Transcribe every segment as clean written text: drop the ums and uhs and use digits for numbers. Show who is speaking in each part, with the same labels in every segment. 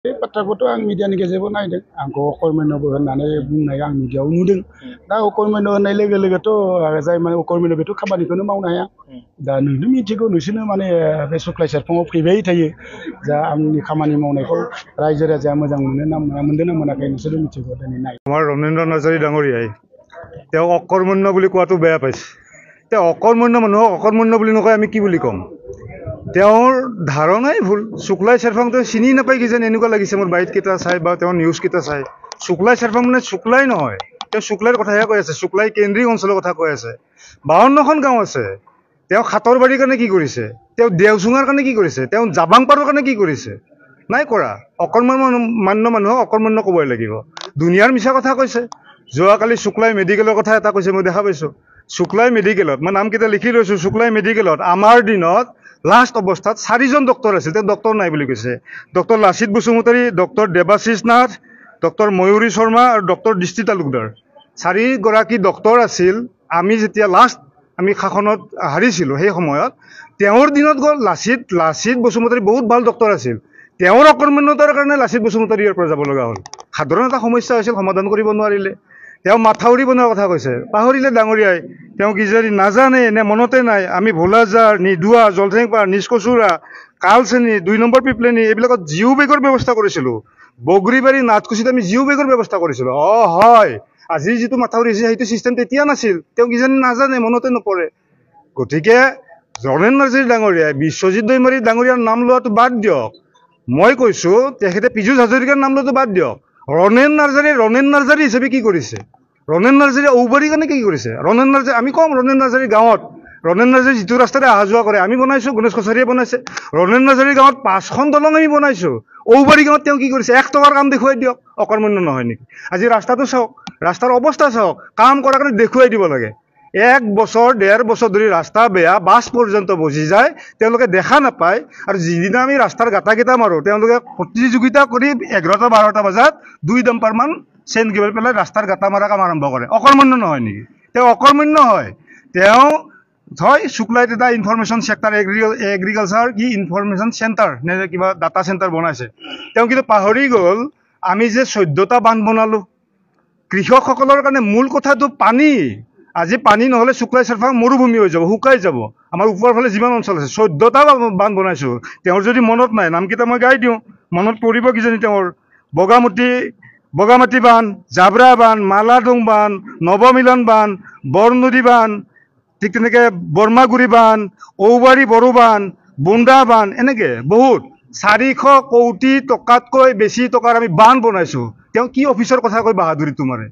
Speaker 1: बे बाथ्राखौथ' आं मिडियानि गेजेरबो नायदों आंखौ अकर्मन्यबो होननानै बुंनाय आं मिडियायाव नुदों दा अकर्मन्य होननाय लोगो लोगोथ' जाय माने अकर्मन्य बेथ' खामानिखौनो मावनो हाया दा नोंनो मिथिगौ नोंसोरनो माने बे सुक्लाय सेरफाङाव फैबाय थायो जा आंनि खामानि मावनायखौ रायजो राजाया मोजां मोनो ना मोना मोनदों ना मोनाखै नोंसोरो मिथिगौ दिनै नाय
Speaker 2: আমাৰ ৰমেন্দ্ৰ নাৰ্জাৰী ডাঙৰীয়াই তেওঁ অকৰ্মণ্য বুলি কোৱাটো বেয়া পাইছে তেওঁ অকৰ্মণ্য মানুহক অকৰ্মণ্য বুলি নকয় আমি কি বুলি ক'ম তেওঁৰ ধাৰণাই ভুল শুক্লাই চেৰফাং তেওঁ চিনি নাপায় কিজানি এনেকুৱা লাগিছে মোৰ বাইটকেইটা চাই বা তেওঁৰ নিউজকেইটা চাই শুক্লাই চেৰফাং মানে শুক্লাই নহয় তেওঁ শুক্লাইৰ কথাহে কৈ আছে শুক্লাই কেন্দ্ৰীয় অঞ্চলৰ কথা কৈ আছে 52খন গাঁও আছে তেওঁ খাতৰবাৰীৰ কাৰণে কি কৰিছে তেওঁ দেওচুঙাৰ কাৰণে কি কৰিছে তেওঁ জাবাংপাৰৰ কাৰণে কি কৰিছে নাই কৰা অকৰ্মণ্য মানুহক অকৰ্মণ্য ক'বই লাগিব দুনিয়াৰ মিছা কথা কৈছে যোৱাকালি শুক্লাই মেডিকেলৰ কথা এটা কৈছে মই দেখা পাইছোঁ শুক্লাই মেডিকেলত মই নামকেইটা লিখি লৈছোঁ শুক্লাই মেডিকেলত আমাৰ দিনত লাষ্ট অৱস্থাত 4জন ডক্টৰ আছিল তেওঁ ডক্টৰ নাই বুলি কৈছে doctor Lachit Basumatary doctor Debashish Nath doctor Mayuri Sharma আৰু ডক্টৰ দৃষ্টি তালুকদাৰ 4গৰাকী ডক্টৰ আছিল আমি যেতিয়া লাষ্ট আমি শাসনত হাৰিছিলোঁ সেই সময়ত তেওঁৰ দিনত গ'ল লাচিত বসুমতাৰী বহুত ভাল ডক্টৰ আছিল তেওঁৰ অকৰ্মণ্যতাৰ কাৰণে লাচিত বসুমতাৰীৰ পৰা যাব লগা হ'ল সাধাৰণ এটা সমস্যা হৈছিল সমাধান কৰিব নোৱাৰিলে তেওঁ মাথাউৰি বনোৱাৰ কথা কৈছে পাহৰিলে ডাঙৰীয়াই তেওঁ কিজানি নাজানে নে মনতে নাই আমি ভোলাজাৰ নিদুৱা জলঠেংপাৰ নিষ্কচুৰা কালচেনী 2 নম্বৰ পিপলেনী এইবিলাকত জিও বেগৰ ব্যৱস্থা কৰিছিলোঁ বগৰীবাৰী নাথকুছিত আমি জিও বেগৰ ব্যৱস্থা কৰিছিলোঁ হয় আজি যিটো মাথাউৰি হৈছে সেইটো ছিষ্টেম তেতিয়া নাছিল তেওঁ কিজানি নাজানে মনতে নপৰে গতিকে ৰমেন নাৰ্জাৰী ডাঙৰীয়াই বিশ্বজিৎ দৈমাৰী ডাঙৰীয়াৰ নাম লোৱাটো বাদ দিয়ক মই কৈছোঁ তেখেতে পীযুষ হাজৰিকাৰ নাম লোৱাটো বাদ দিয়ক ৰনেন নাৰ্জাৰী হিচাপে কি কৰিছে ৰনেন নাৰ্জাৰী ঔবাৰীৰ কাৰণে কি কৰিছে ৰনেন নাৰ্জাৰী আমি কম ৰনেন নাৰ্জাৰী গাঁৱত ৰনেন নাৰ্জাৰী যিটো ৰাস্তাৰে অহা যোৱা কৰে আমি বনাইছোঁ গণেশ কছাৰীয়ে বনাইছে ৰনেন নাৰ্জাৰী গাঁৱত 5খন দলং আমি বনাইছোঁ ঔবাৰী গাঁৱত তেওঁ কি কৰিছে 1 টকাৰ কাম দেখুৱাই দিয়ক অকৰ্মণ্য নহয় নেকি আজি ৰাস্তাটো চাওক ৰাস্তাৰ অৱস্থা চাওক কাম কৰাৰ কাৰণে দেখুৱাই দিব লাগে 1 বছৰ 1.5 বছৰ ধৰি ৰাস্তা বেয়া বাছ পৰ্যন্ত বজি যায় তেওঁলোকে দেখা নাপায় আৰু যিদিনা আমি ৰাস্তাৰ গাঁটাকেইটা মাৰোঁ তেওঁলোকে প্ৰতিযোগিতা কৰি 11-12টা বজাত 2 ডাম্পাৰমান চেন গিবাই পেলাই ৰাস্তাৰ গাঁটা মাৰা কাম আৰম্ভ কৰে অকৰ্মণ্য নহয় নেকি তেওঁ অকৰ্মণ্য হয় তেওঁ হয় শুক্লাইত এটা ইনফৰমেশ্যন চেক্টৰ এগ্ৰিকালচাৰ কি ইনফৰমেশ্যন চেণ্টাৰ নে কিবা ডাটা চেণ্টাৰ বনাইছে তেওঁ কিন্তু পাহৰি গ'ল আমি যে 14টা বান্ধ বনালোঁ কৃষকসকলৰ কাৰণে মূল কথাটো পানী আজি পানী নহ'লে শুক্লাই চেৰফাং মৰুভূমি হৈ যাব শুকাই যাব আমাৰ ওপৰৰ ফালে যিমান অঞ্চল আছে 14টা বান্ধ বনাইছোঁ তেওঁৰ যদি মনত নাই নামকেইটা মই গাই দিওঁ মনত পৰিব কিজানি তেওঁৰ বগামাটি বান্ধ জাবৰা বান্ধ মালাডোং বান্ধ নৱমিলন বান্ধ বৰনদী বান্ধ ঠিক তেনেকৈ বৰ্মাগুৰি বান্ধ ঔবাৰী বড়ো বান্ধ বুন্দা বান্ধ এনেকৈ বহুত 400 কোটি টকাতকৈ বেছি টকাৰ আমি বান্ধ বনাইছোঁ তেওঁ কি অফিচৰ কথা কৈ বাহাদুৰি তোমাৰে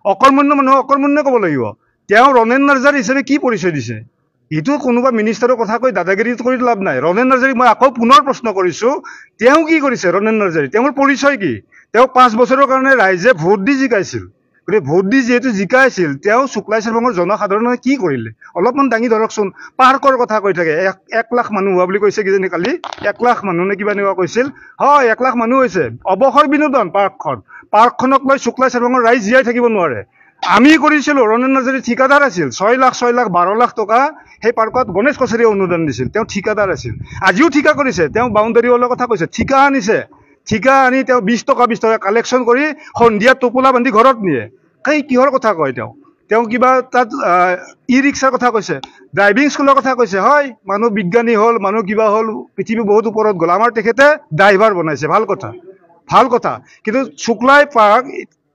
Speaker 2: অকৰ্মণ্য মানুহক অকৰ্মণ্য ক'ব লাগিব তেওঁ ৰনেন নাৰ্জাৰী হিচাপে কি পৰিচয় দিছে এইটো কোনোবা মিনিষ্টাৰৰ কথা কৈ দাদাগিৰি কৰি লাভ নাই ৰনেন নাৰ্জাৰী মই আকৌ পুনৰ প্ৰশ্ন কৰিছোঁ তেওঁ কি কৰিছে ৰনেন নাৰ্জাৰী তেওঁৰ পৰিচয় কি তেওঁ 5 বছৰৰ কাৰণে ৰাইজে ভোট দি জিকাইছিল গতিকে ভোট দি যিহেতু জিকাইছিল তেওঁ শুক্লাই চেৰফাঙৰ জনসাধাৰণে কি কৰিলে অলপমান দাঙি ধৰকচোন পাৰ্কৰ কথা কৈ থাকে 1 লাখ মানুহ হোৱা বুলি কৈছে কিজানি কালি 1 লাখ মানুহ নে কিবা এনেকুৱা কৈছিল হয় 1 লাখ মানুহ হৈছে অৱসৰ বিনোদন পাৰ্কখনক লৈ শুক্লাই চেৰফাঙৰ ৰাইজ জীয়াই থাকিব নোৱাৰে আমি কৰিছিলোঁ ৰনেন নাৰ্জাৰী ঠিকাদাৰ আছিল 6 লাখ 12 লাখ টকা সেই পাৰ্কত গণেশ কছাৰীয়ে অনুদান দিছিল তেওঁ ঠিকাদাৰ আছিল আজিও ঠিকা কৰিছে তেওঁ বাউণ্ডাৰী ৱালৰ কথা কৈছে ঠিকা আনি তেওঁ 20 টকা কালেকশ্যন কৰি সন্ধিয়া টোপোলা বান্ধি ঘৰত নিয়ে সেই কিহৰ কথা কয় তেওঁ কিবা তাত ই ৰিক্সাৰ কথা কৈছে ড্ৰাইভিং স্কুলৰ কথা কৈছে হয় মানুহ বিজ্ঞানী হ'ল মানুহ কিবা হ'ল পৃথিৱী বহুত ওপৰত গ'ল আমাৰ তেখেতে ড্ৰাইভাৰ বনাইছে ভাল কথা কিন্তু শুক্লাই পাৰ্ক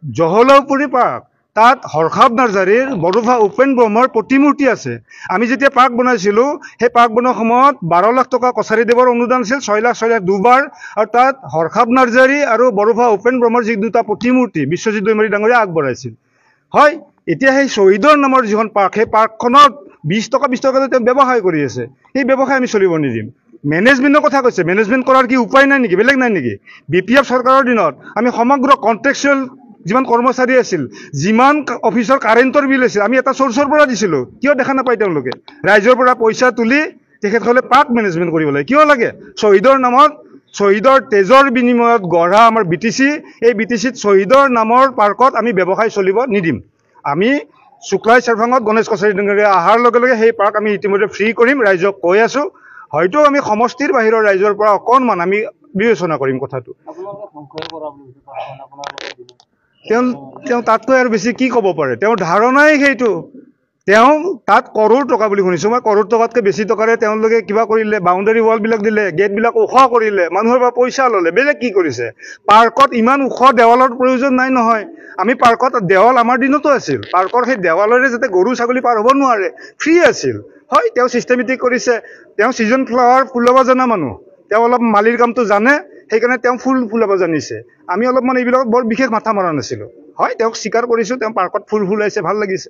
Speaker 2: জহলাউপুৰী পাৰ্ক তাত হৰ্ষাব নাৰ্জাৰীৰ বড়োফা উপেন ব্ৰহ্মৰ প্ৰতিমূৰ্তি আছে আমি যেতিয়া পাৰ্ক বনাইছিলোঁ সেই পাৰ্ক বনোৱাৰ সময়ত 12 লাখ টকা কছাৰীদেৱৰ অনুদান আছিল 6 লাখ দুবাৰ আৰু তাত হৰ্ষাব নাৰ্জাৰী আৰু বড়োফা উপেন ব্ৰহ্মৰ যি দুটা প্ৰতিমূৰ্তি বিশ্বজিৎ দৈমাৰী ডাঙৰীয়াই আগবঢ়াইছিল হয় এতিয়া সেই শ্বহীদৰ নামৰ যিখন পাৰ্ক সেই পাৰ্কখনত 20 টকা তেওঁ ব্যৱসায় কৰি আছে সেই ব্যৱসায় আমি চলিব নিদিম মেনেজমেণ্টৰ কথা কৈছে মেনেজমেণ্ট কৰাৰ কি উপায় নাই নেকি বেলেগ নাই নেকি BPF চৰকাৰৰ দিনত আমি সমগ্ৰ কণ্ট্ৰেকচুৱেল যিমান কৰ্মচাৰী আছিল যিমান অফিচৰ কাৰেণ্টৰ বিল আছিল আমি এটা চ'ৰ্চৰ পৰা দিছিলোঁ কিয় দেখা নাপায় তেওঁলোকে ৰাইজৰ পৰা পইচা তুলি তেখেতসকলে পাৰ্ক মেনেজমেণ্ট কৰিব লাগে কিয় লাগে শ্বহীদৰ নামত শ্বহীদৰ তেজৰ বিনিময়ত গঢ়া আমাৰ BTC এই BTCত শ্বহীদৰ নামৰ পাৰ্কত আমি ব্যৱসায় চলিব নিদিম আমি শুক্লাই চেৰফাঙত গণেশ কছাৰী ডাঙৰীয়া অহাৰ লগে লগে সেই পাৰ্ক আমি ইতিমধ্যে ফ্ৰী কৰিম ৰাইজক কৈ আছোঁ হয়তো আমি সমষ্টিৰ বাহিৰৰ ৰাইজৰ পৰা অকণমান আমি বিবেচনা কৰিম কথাটো তেওঁ তাতকৈ আৰু বেছি কি ক'ব পাৰে তেওঁৰ ধাৰণাই সেইটো তেওঁ তাত কৰোৰ টকা বুলি শুনিছোঁ মই কৰোৰ টকাতকৈ বেছি টকাৰে তেওঁলোকে কিবা কৰিলে বাউণ্ডাৰী ৱালবিলাক দিলে গেটবিলাক ওখ কৰিলে মানুহৰ পৰা পইচা ল'লে বেলেগ কি কৰিছে পাৰ্কত ইমান ওখ দেৱালৰ প্ৰয়োজন নাই নহয় আমি পাৰ্কত দেৱাল আমাৰ দিনতো আছিল পাৰ্কৰ সেই দেৱালৰে যাতে গৰু ছাগলী পাৰ হ'ব নোৱাৰে ফ্ৰী আছিল হয় তেওঁ ছিষ্টেমেটিক কৰিছে তেওঁ ছিজন ফ্লাৱাৰ ফুলাব জনা মানুহ তেওঁ অলপ মালিৰ কামটো জানে সেইকাৰণে তেওঁ ফুল ফুলাব জানিছে আমি অলপমান এইবিলাকত বৰ বিশেষ মাথা মৰা নাছিলোঁ হয় তেওঁক স্বীকাৰ কৰিছোঁ তেওঁ পাৰ্কত ফুল ফুলাইছে ভাল লাগিছে